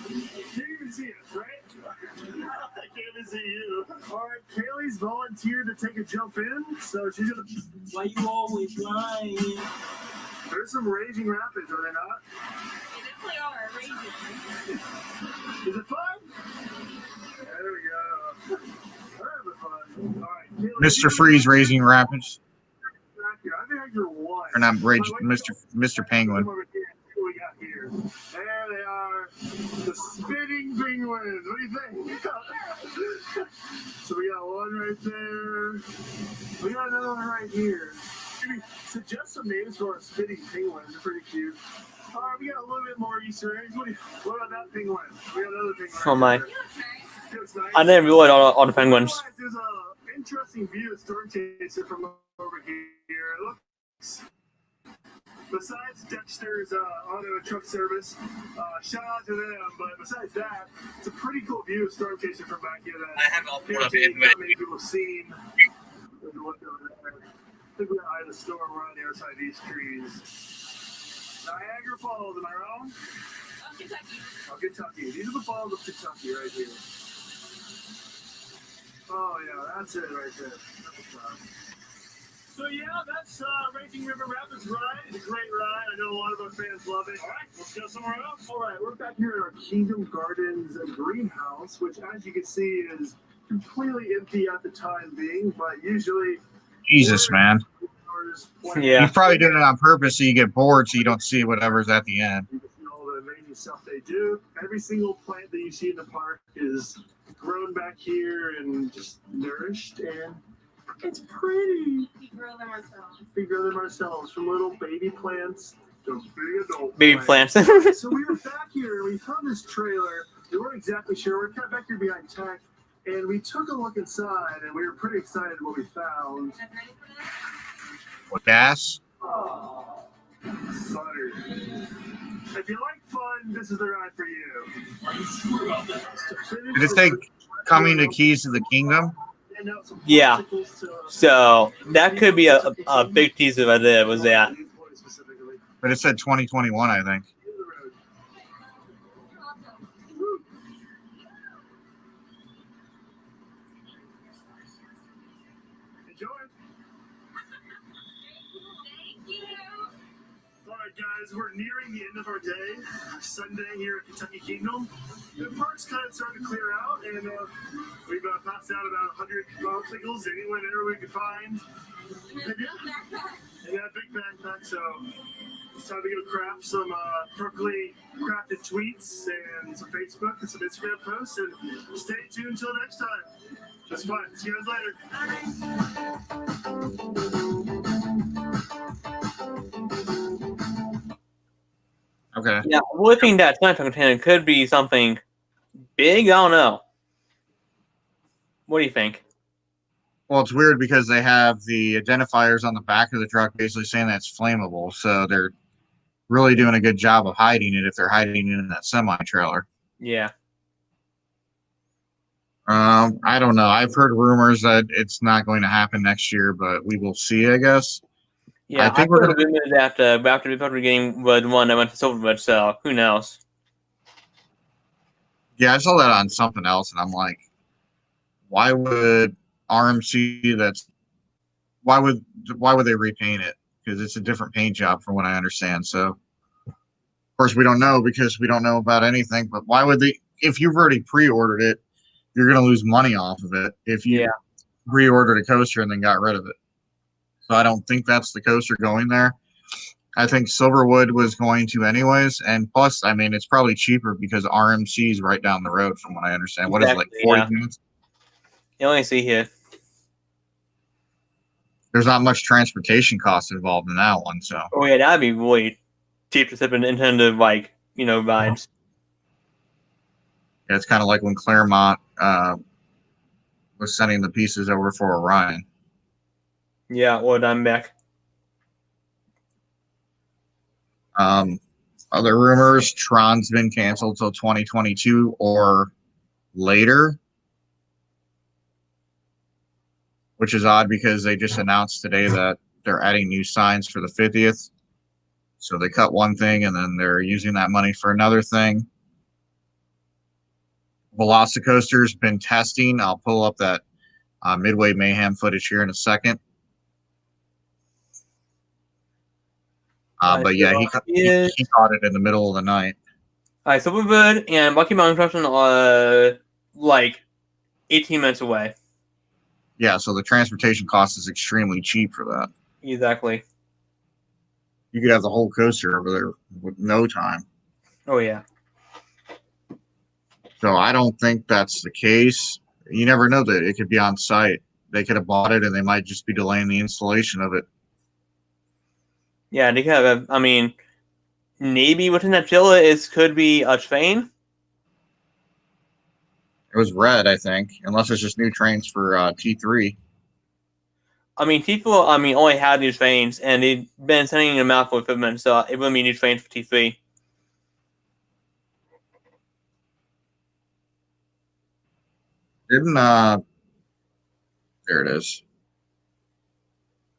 You can't even see us, right? I can't even see you. All right, Kaylee's volunteered to take a jump in, so she's gonna. Why you always lying? There's some raging rapids, are they not? They definitely are raging. Is it fun? There we go. We're having fun. All right, Kaylee, Mr. Freeze Raising Rapids. I think you're one. Or not Mr. Penguin. Come over here and see what we got here. There they are. The spinning penguins. What do you think? So we got one right there. We got another one right here. Maybe suggest some names for our spinning penguins. They're pretty cute. All right, we got a little bit more Easter eggs. What about that penguin? We got another penguin. Oh my. Looks nice. I never really on the penguins. There's an interesting view of Storm Chaser from over here. It looks, besides Dexter's auto and truck service, shout out to them. But besides that, it's a pretty cool view of Storm Chaser from back here. That I have all four of it. many people have seen. There's a look over there. I think we're eye of the storm. We're on the other side of these trees. Niagara Falls, am I wrong? Oh, Kentucky. These are the falls of Kentucky right here. Oh, yeah, that's it right there. That's a cloud. So, yeah, that's Raging River Rapids ride. It's a great ride. I know a lot of our fans love it. All right, let's go somewhere else. All right, we're back here at our Kingdom Gardens greenhouse, which, as you can see, is completely empty at the time being, but usually... Jesus, man. Yeah. He's probably doing it on purpose so you get bored so you don't see whatever's at the end. You can see all the amazing stuff they do. Every single plant that you see in the park is grown back here and just nourished, and it's pretty. We grow them ourselves. We grow them ourselves from little baby plants to big adult Baby plants. So we were back here, we found this trailer. We weren't exactly sure. We're kind of back here behind tech, and we took a look inside, and we were pretty excited what we found. You guys ready for this? What, gas? Oh, butter. If you like fun, this is the ride for you. Did it say coming to Keys to the Kingdom? hand out some Yeah. popsicles to, So that could be a big teaser right there. Was that? specifically. But it said 2021, I think. Enjoy. All right, guys, we're nearing the end of our day. Sunday here at Kentucky Kingdom. The park's kind of starting to clear out, and we've passed out about 100 popsicles anywhere we could find. And that big backpack, so it's time to go craft some perfectly crafted tweets and some Facebook and some Instagram posts, and stay tuned until next time. It's fun. See you guys later. Okay. Yeah, I really think that time container could be something big. I don't know. What do you think? Well, it's weird because they have the identifiers on the back of the truck basically saying that's flammable. So they're really doing a good job of hiding it if they're hiding it in that semi-trailer. Yeah. I don't know. I've heard rumors that it's not going to happen next year, but we will see, I guess. Yeah, I think we're going to after the Republic game was the one that went to Silverwood, so who knows? Yeah, I saw that on something else, and I'm like, why would RMC why would they repaint it? Because it's a different paint job from what I understand. So of course we don't know because we don't know about anything, but why would they? If you've already pre-ordered it, you're going to lose money off of it if you pre-ordered a coaster and then got rid of it. So I don't think that's the coaster going there. I think Silverwood was going to anyways, and plus, I mean, it's probably cheaper because RMC is right down the road from what I understand. What is it, like 40 minutes? You only see here. There's not much transportation cost involved in that one, so. Oh yeah, that'd be really cheap to sip an Nintendo vibes. Yeah, it's kind of like when Claremont was sending the pieces over for Orion. Yeah, or Diamondback. Other rumors: Tron's been canceled till 2022 or later, which is odd because they just announced today that they're adding new signs for the 50th. So they cut one thing and then they're using that money for another thing. Velocicoaster's been testing. I'll pull up that Midway Mayhem footage here in a second. But yeah, he caught it in the middle of the night. All right, Silverwood and Bucky Mountain Construction are like 18 minutes away. Yeah, so the transportation cost is extremely cheap for that. Exactly. You could have the whole coaster over there with no time. Oh, yeah. So I don't think that's the case. You never know that it could be on site. They could have bought it and they might just be delaying the installation of it. Yeah, they could have. I mean, maybe within that villa could be a train. It was red, I think, unless it's just new trains for T3. I mean, T4, only had new trains, and they've been sending them out for equipment, so it wouldn't be new trains for T3. Didn't there it is.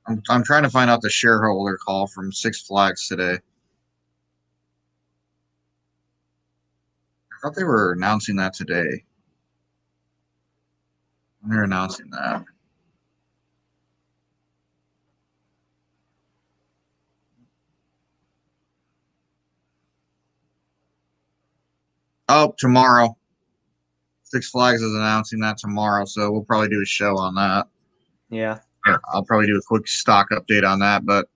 I'm trying to find out the shareholder call from Six Flags today. I thought they were announcing that today. They're announcing that. Oh, tomorrow. Six Flags is announcing that tomorrow, so we'll probably do a show on that. Yeah. I'll probably do a quick stock update on that, but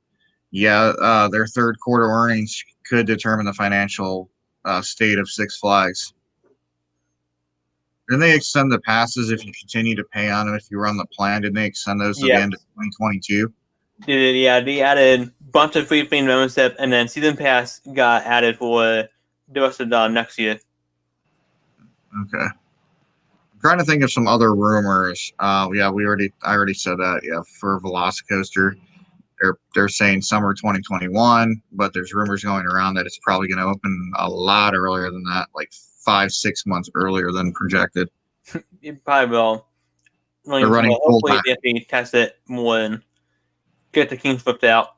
yeah, their third quarter earnings could determine the financial state of Six Flags. Didn't they extend the passes if you continue to pay on them if you run the plan? Didn't they extend those to the end of 2022? Yeah, they added a bunch of free theme membership, and then season pass got added for the rest of the next year. Okay. I'm trying to think of some other rumors. Yeah, I already said that. Yeah, for Velocicoaster, they're saying summer 2021, but there's rumors going around that it's probably going to open a lot earlier than that, like 5-6 months earlier than projected. It probably will. They're running full hopefully time. they have to test it more and get the kinks flipped out.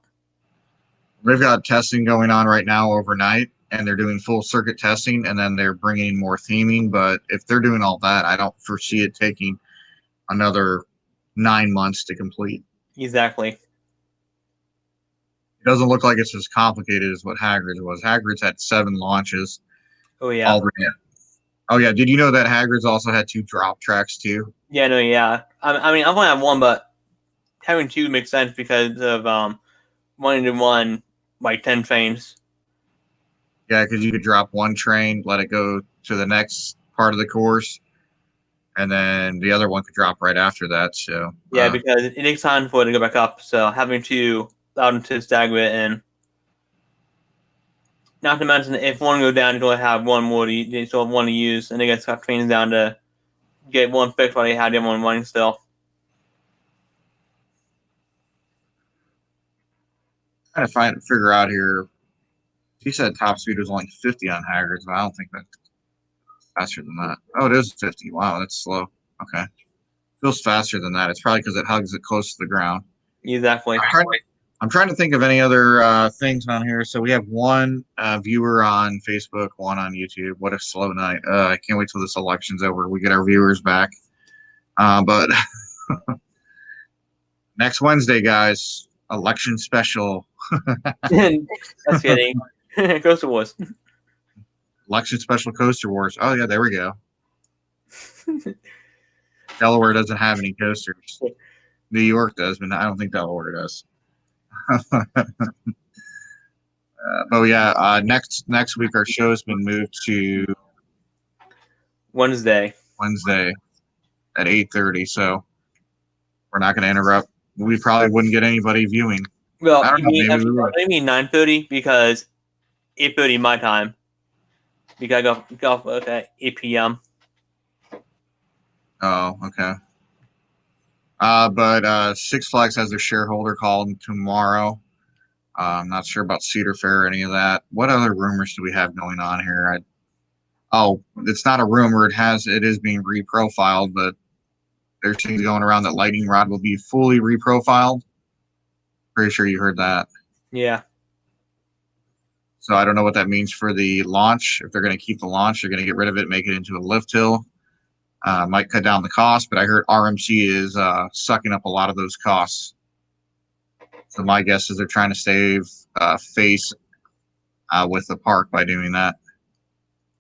They've got testing going on right now overnight, and they're doing full circuit testing, and then they're bringing more theming. But if they're doing all that, I don't foresee it taking another 9 months to complete. Exactly. It doesn't look like it's as complicated as what Hagrid's was. Hagrid's had 7 launches. Oh yeah. Already. Oh yeah. Did you know that Hagrid's also had 2 drop tracks too? Yeah, no, yeah. I mean, I've only had one, but having 2 makes sense because of wanting to run like 10 trains. Yeah, because you could drop 1 train, let it go to the next part of the course, and then the other one could drop right after that. So Yeah, because it takes time for it to go back up. So having to allow them to stagger it, and not to mention if one go down, you only have one more. You still have one to use, and they get cut trains down to get one fixed while they had the other one running still. trying to figure out here. He said top speed was only 50 on Hagrid's, but I don't think that's faster than that. Oh, it is 50. Wow, that's slow. Okay. Feels faster than that. It's probably because it hugs it close to the ground. Exactly. I'm trying to think of any other things on here. So we have 1 viewer on Facebook, 1 on YouTube. What a slow night. I can't wait till this election's over. We get our viewers back. But next Wednesday, guys, election special. That's kidding. Coaster Wars. Election special Coaster Wars. Oh, yeah, there we go. Delaware doesn't have any coasters. New York does, but I don't think Delaware does. But yeah, next week our show has been moved to Wednesday at 8:30. So we're not going to interrupt. We probably wouldn't get anybody viewing. Well, I don't know. Maybe we would. I mean 9:30 because 8:30 my time. Because I go off at 8 p.m. Oh, okay. But Six Flags has their shareholder call tomorrow. I'm not sure about Cedar Fair or any of that. What other rumors do we have going on here? It's not a rumor. It is being reprofiled, but there's things going around that Lightning Rod will be fully reprofiled. Pretty sure you heard that. Yeah. So I don't know what that means for the launch. If they're going to keep the launch, they're going to get rid of it, make it into a lift hill. Might cut down the cost, but I heard RMC is sucking up a lot of those costs. So my guess is they're trying to save face with the park by doing that.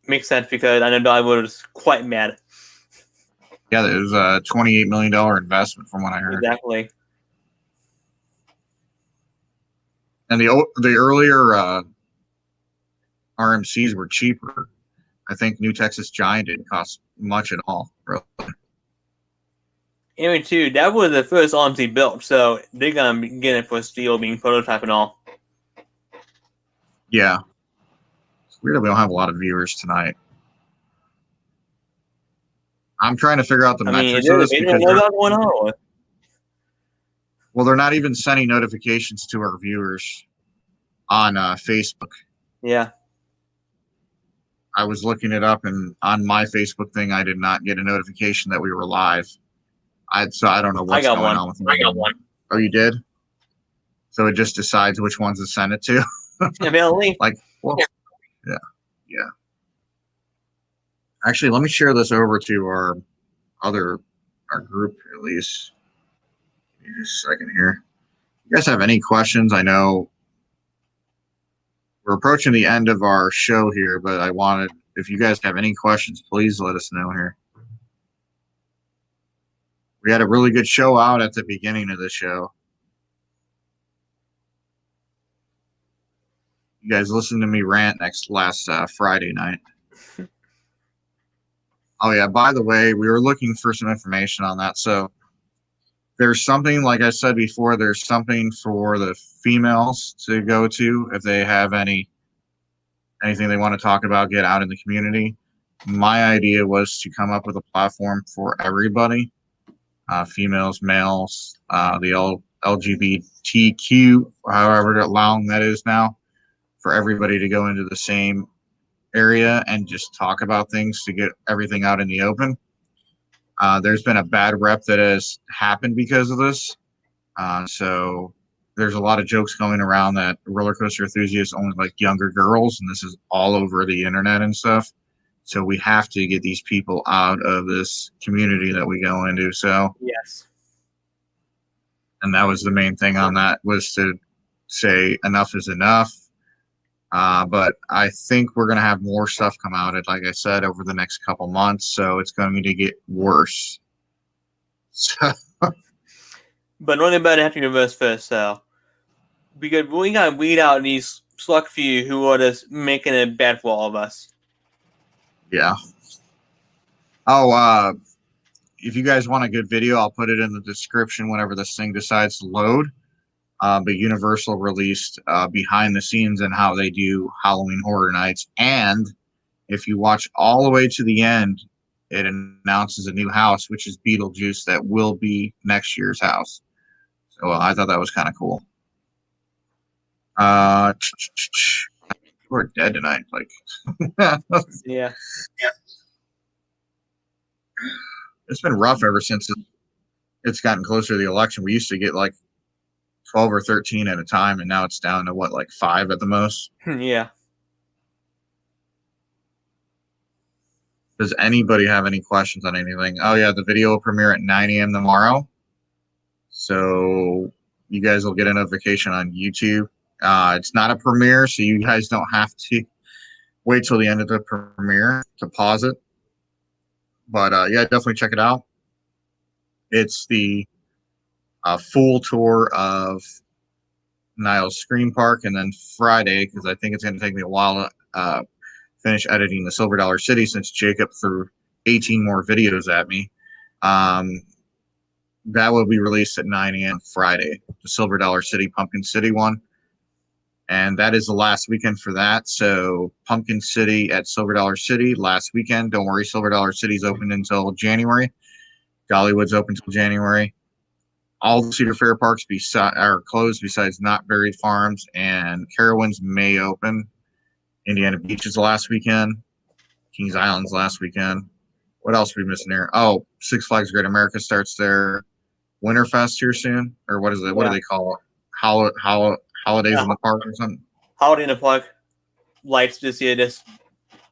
Makes sense because I know Dollywood was quite mad. Yeah, it was a $28 million investment from what I heard. Exactly. And the earlier RMCs were cheaper. I think New Texas Giant didn't cost much at all. Really. Anyway, too, that was the first RMC built, so they're going to be getting it for steel, being prototype and all. Yeah. It's weird that we don't have a lot of viewers tonight. I'm trying to figure out the metrics of this because they're not even sending notifications to our viewers on Facebook. Yeah. I was looking it up, and on my Facebook thing, I did not get a notification that we were live. So I don't know what's going on with me. I got one. Oh, you did? So it just decides which ones to send it to? Yeah. Actually, let me share this over to our group at least. Give me just a second here. You guys have any questions? I know we're approaching the end of our show here, but if you guys have any questions, please let us know here. We had a really good show out at the beginning of the show. You guys listened to me rant last Friday night. Oh, yeah, by the way, we were looking for some information on that. So there's something, like I said before, there's something for the females to go to if they have anything they want to talk about, get out in the community. My idea was to come up with a platform for everybody, females, males, the LGBTQ, however long that is now, for everybody to go into the same area and just talk about things to get everything out in the open. There's been a bad rep that has happened because of this. So there's a lot of jokes going around that roller coaster enthusiasts only like younger girls, and this is all over the internet and stuff. So we have to get these people out of this community that we go into. So Yes. and that was the main thing on that, was to say enough is enough. But I think we're going to have more stuff come out, like I said, over the next couple months. So it's going to get worse. So, But nothing about having to reverse first, though. Because we gotta weed out these select few who are just making it bad for all of us. yeah. Oh, if you guys want a good video, I'll put it in the description whenever this thing decides to load. But Universal released behind the scenes and how they do Halloween Horror Nights. And if you watch all the way to the end, it announces a new house, which is Beetlejuice, that will be next year's house. So I thought that was kind of cool. We're dead tonight. Like, Yeah. it's been rough ever since it's gotten closer to the election. We used to get like 12 or 13 at a time, and now it's down to what, like 5 at the most. Yeah. Does anybody have any questions on anything? Oh yeah, the video will premiere at 9 a.m. tomorrow. So you guys will get a notification on YouTube. It's not a premiere, so you guys don't have to wait till the end of the premiere to pause it. But yeah, definitely check it out. It's the full tour of Niles Scream Park, and then Friday, because I think it's going to take me a while to finish editing the Silver Dollar City, since Jacob threw 18 more videos at me. That will be released at 9 a.m. Friday, the Silver Dollar City Pumpkin City one. And that is the last weekend for that. So Pumpkin City at Silver Dollar City last weekend. Don't worry, Silver Dollar City's open until January. Dollywood's open until January. All the Cedar Fair parks are closed besides Not Buried Farms, and Carowinds may open. Indiana Beach is the last weekend. Kings Island's last weekend. What else are we missing here? Oh, Six Flags Great America starts their Winterfest here soon. Or what is it? What do they call it? Holidays in the park or something? Holiday in the Park lights this year. Just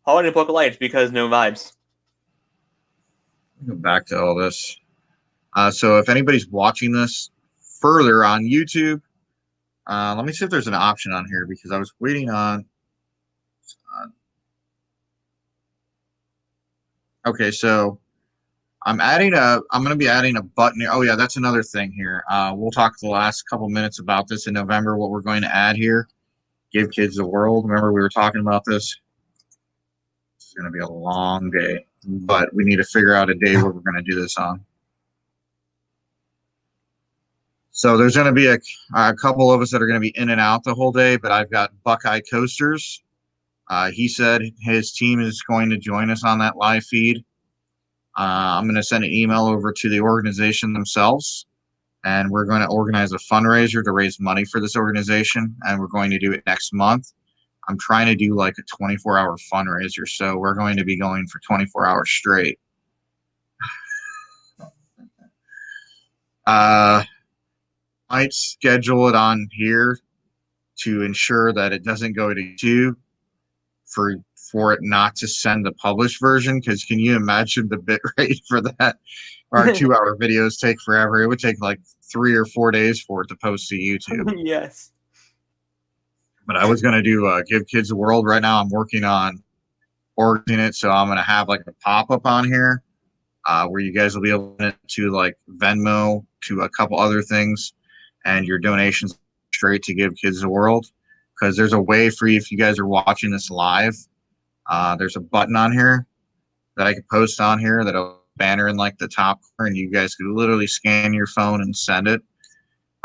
Holiday in the Park lights because no vibes. Go back to all this. So if anybody's watching this further on YouTube, let me see if there's an option on here, because I was waiting on. Okay, so I'm going to be adding a button here. Oh yeah, that's another thing here. We'll talk the last couple minutes about this in November, what we're going to add here. Give Kids the World. Remember we were talking about this? It's going to be a long day, but we need to figure out a day where we're going to do this on. So there's going to be a couple of us that are going to be in and out the whole day, but I've got Buckeye Coasters. He said his team is going to join us on that live feed. I'm going to send an email over to the organization themselves, and we're going to organize a fundraiser to raise money for this organization, and we're going to do it next month. I'm trying to do like a 24-hour fundraiser, so we're going to be going for 24 hours straight. Might schedule it on here to ensure that it doesn't go to YouTube for it not to send the published version, because can you imagine the bit rate for that? Our 2-hour videos take forever. It would take like 3 or 4 days for it to post to YouTube. Yes. But I was going to do Give Kids the World. Right now I'm working on organizing it, so I'm going to have like a pop-up on here where you guys will be able to like Venmo to a couple other things, and your donations straight to Give Kids the World, because there's a way for you, if you guys are watching this live, there's a button on here that I could post on here, that'll banner in like the top corner, and you guys could literally scan your phone and send it.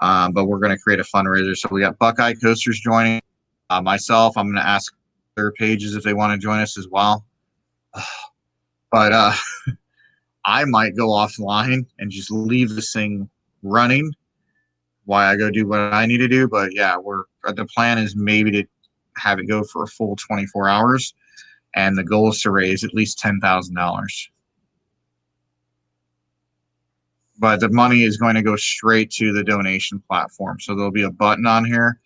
But we're going to create a fundraiser. So we got Buckeye Coasters joining. Myself, I'm going to ask their pages if they want to join us as well. But I might go offline and just leave this thing running while I go do what I need to do. But yeah, the plan is maybe to have it go for a full 24 hours. And the goal is to raise at least $10,000. but the money is going to go straight to the donation platform. So there'll be a button on here.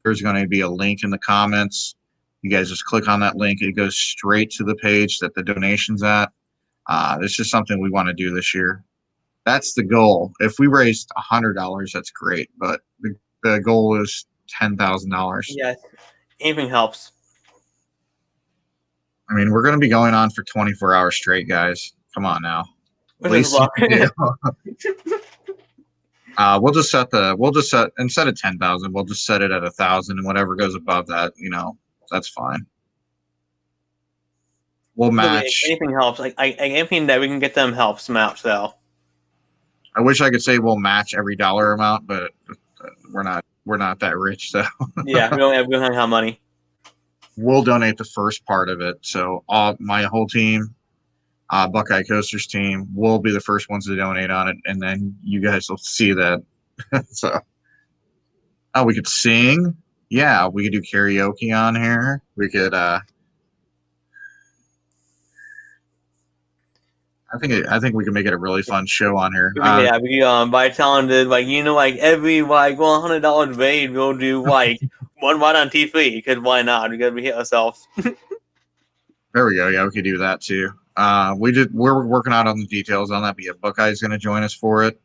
There's going to be a link in the comments. You guys just click on that link. It goes straight to the page that the donation's at. This is something we want to do this year. That's the goal. If we raised $100, that's great. But the goal is $10,000. Yes, anything helps. I mean, we're going to be going on for 24 hours straight, guys. Come on now. Which is We'll just set instead of 10,000, we'll just set it at 1,000, and whatever goes above that, that's fine. We'll match. Anything helps. Like anything that we can get them helps them out. So I wish I could say we'll match every dollar amount, but we're not that rich. So yeah, we don't have money. We'll donate the first part of it. So my whole team, Buckeye Coasters team, will be the first ones to donate on it, and then you guys will see that. So, we could sing. Yeah, we could do karaoke on here. We could. I think we can make it a really fun show on here. Yeah, we by talented every $100 raid, we'll do one ride on T3 because why not? We gotta hit ourselves. There we go. Yeah, we could do that too. We're working out on the details on that, but yeah, Buckeye's going to join us for it,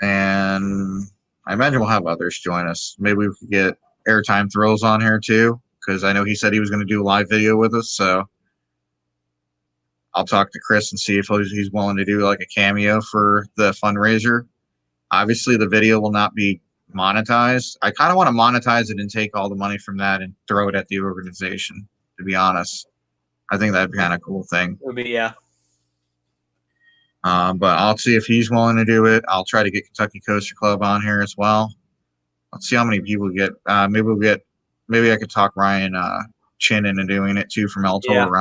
and I imagine we'll have others join us. Maybe we could get Airtime Thrills on here too, because I know he said he was going to do a live video with us. So I'll talk to Chris and see if he's willing to do like a cameo for the fundraiser. Obviously, the video will not be monetized. I kind of want to monetize it and take all the money from that and throw it at the organization, to be honest. I think that'd be kind of a cool thing. It would be, yeah. But I'll see if he's willing to do it. I'll try to get Kentucky Coaster Club on here as well. Let's see how many people get. Maybe I could talk Ryan Chin into doing it too from El Toro. Yeah.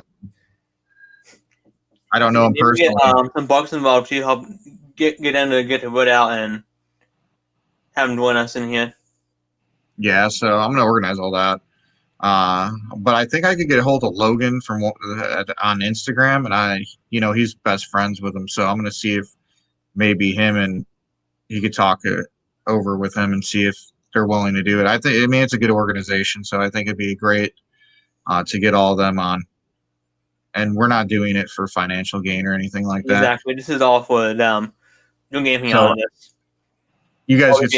I don't know him personally. Get some bucks involved to help get the word out and have him join us in here. Yeah, so I'm gonna organize all that. But I think I could get a hold of Logan from on Instagram, and he's best friends with him. So I'm gonna see if maybe him and he could talk over with him and see if they're willing to do it. It's a good organization, so I think it'd be great to get all of them on. And we're not doing it for financial gain or anything like that. Exactly. This is all for them. Don't get anything out of this. You guys can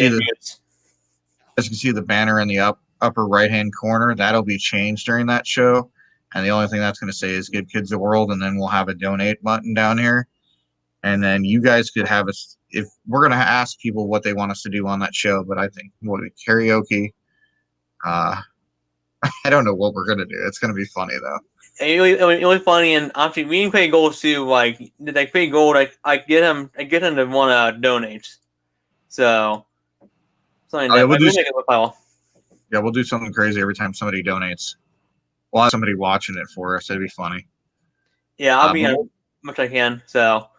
see the banner in the upper right-hand corner. That'll be changed during that show. And the only thing that's going to say is Give Kids a World, and then we'll have a donate button down here. And then you guys could have us, if we're going to ask people what they want us to do on that show, but I think karaoke. I don't know what we're going to do. It's going to be funny, though. Really funny, and obviously we can create goals too. Did I create goal? I get him to want to donate. So something we'll do something crazy every time somebody donates. We'll have somebody watching it for us. It'd be funny. Yeah, I'll be on as much as I can. So,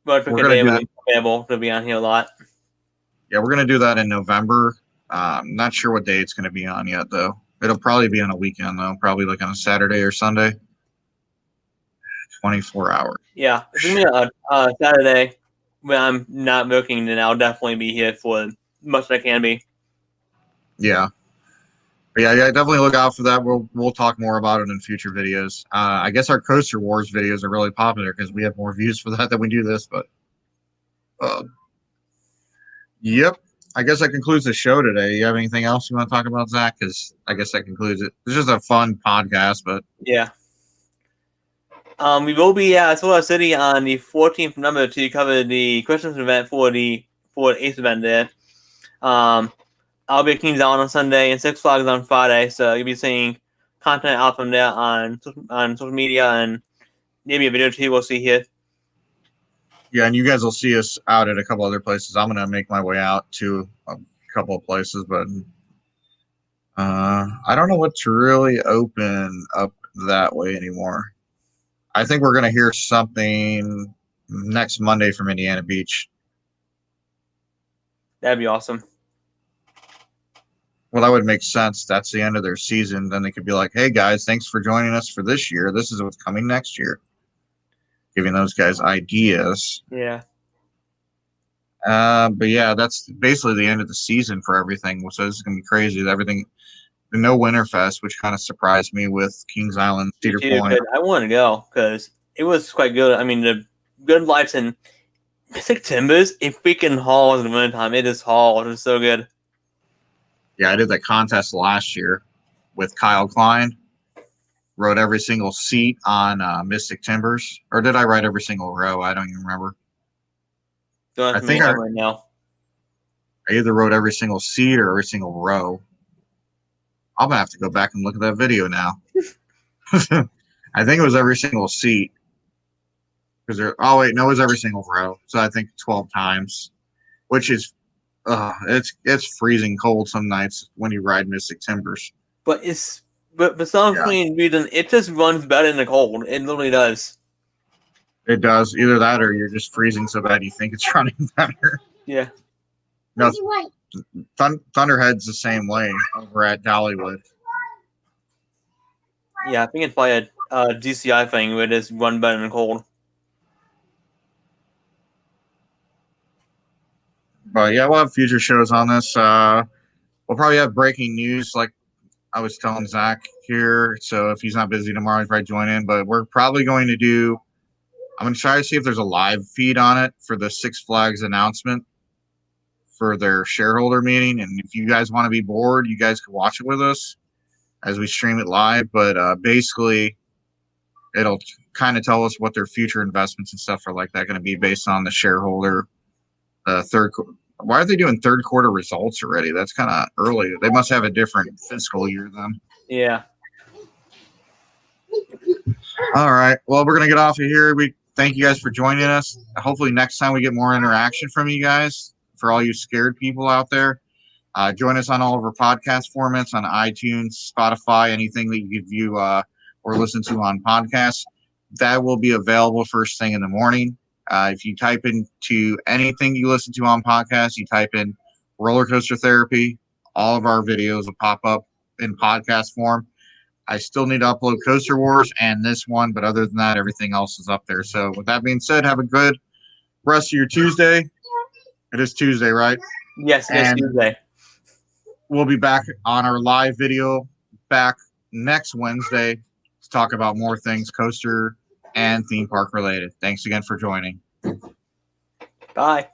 but we're going to be able to be on here a lot. Yeah, we're going to do that in November. Not sure what day it's going to be on yet, though. It'll probably be on a weekend, though. Probably like on a Saturday or Sunday. 24 hours. Yeah, if it's going to be a Saturday when I'm not working, then I'll definitely be here for as much as I can be. Yeah. But yeah, definitely look out for that. We'll talk more about it in future videos. I guess our Coaster Wars videos are really popular because we have more views for that than we do this. But, yep. I guess that concludes the show today. You have anything else you want to talk about, Zach? Because I guess that concludes it. It's just a fun podcast, but yeah. We will be at Solar City on the 14th of November to cover the Christmas event for the 8th event there. I'll be at Kings Island on Sunday and Six Flags on Friday, so you'll be seeing content out from there on social media and maybe a video too. We'll see here. Yeah, and you guys will see us out at a couple other places. I'm going to make my way out to a couple of places, but I don't know what's really open up that way anymore. I think we're going to hear something next Monday from Indiana Beach. That'd be awesome. Well, that would make sense. That's the end of their season. Then they could be like, hey, guys, thanks for joining us for this year. This is what's coming next year. Giving those guys ideas. Yeah. But yeah, that's basically the end of the season for everything. So this is gonna be crazy. Everything, no Winterfest, which kind of surprised me with Kings Island, Me Cedar too, Point. but I want to go because it was quite good. I mean, the good lights and Mystic Timbers, a freaking haul in the wintertime. It is haul. It is so good. Yeah, I did that contest last year with Kyle Klein. Rode every single seat on Mystic Timbers, or did I ride every single row? I don't even remember. Don't I ask me think right now. I either rode every single seat or every single row. I'm gonna have to go back and look at that video now. I think it was every single seat. Because oh wait, no, it was every single row. So I think 12 times, which is it's freezing cold some nights when you ride Mystic Timbers. But but some Yeah. reason it just runs better in the cold. It literally does. It does either that or you're just freezing so bad you think it's running better. Yeah. No, Thunderhead's the same way over at Dollywood. Yeah, I think it's probably a DCI thing where it just run better in the cold. But yeah, we'll have future shows on this. We'll probably have breaking news, like I was telling Zach here. So if he's not busy tomorrow, he'll probably join in. But we're probably going to do. I'm going to try to see if there's a live feed on it for the Six Flags announcement for their shareholder meeting. And if you guys want to be bored, you guys can watch it with us as we stream it live. But basically, it'll kind of tell us what their future investments and stuff are like that going to be based on the shareholder third. Why are they doing third quarter results already? That's kind of early. They must have a different fiscal year then. Yeah. All right. Well, we're gonna get off of here. We thank you guys for joining us. Hopefully, next time we get more interaction from you guys. For all you scared people out there, join us on all of our podcast formats on iTunes, Spotify, anything that you could view or listen to on podcasts. That will be available first thing in the morning. If you type into anything you listen to on podcasts, you type in roller coaster therapy, all of our videos will pop up in podcast form. I still need to upload Coaster Wars and this one, but other than that, everything else is up there. So with that being said, have a good rest of your Tuesday. It is Tuesday, right? Yes, it's Tuesday. We'll be back on our live video back next Wednesday to talk about more things coaster and theme park related. Thanks again for joining. Bye.